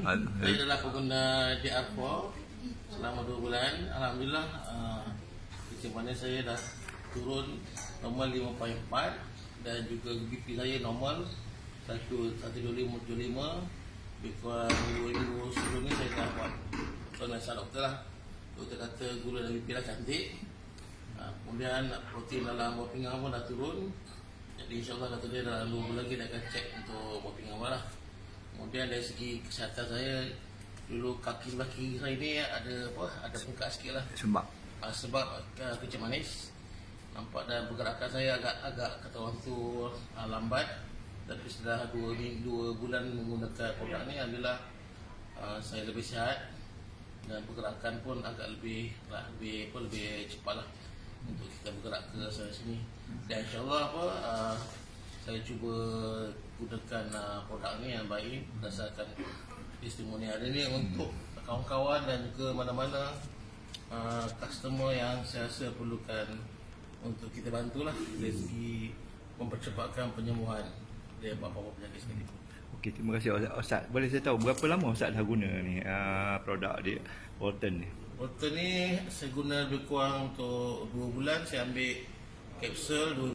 Saya adalah pengguna DR4 selama 2 bulan. Alhamdulillah, kencing manis saya dah turun normal 5.4 dan juga BP saya normal 125/75. Lebih kurang 2 minggu sebelum ni saya dah buat konsultasi doktor lah. Doktor kata gula dan BP dah cantik. Kemudian protein dalam buah pinggang pun dah turun. Jadi insyaAllah kata dia dalam 2 bulan lagi dia akan cek untuk buah pinggang lah. Kemudian dari segi kesihatan saya, dulu kaki sebelah kiri saya ni ada bengkak sikit lah. Sebab kencing manis. Nampak dan pergerakan saya agak kata orang tu lambat. Tapi setelah 2 bulan menggunakan produk ni, alhamdulillah saya lebih sihat dan pergerakan pun agak lebih cepat lah untuk kita bergerak ke sana sini. Dan insyaAllah saya cuba gunakan produk ni yang baik berdasarkan testimoni hari ni untuk kawan-kawan dan juga mana-mana customer yang saya rasa perlukan untuk kita bantulah dari segi mempercepatkan penyembuhan dari apa-apa penyakit sekalipun. Okey, terima kasih Ustaz. Boleh saya tahu berapa lama Ustaz dah guna ni produk di Walton ni? Walton ni saya guna lebih kurang untuk 2 bulan. Saya ambil kapsul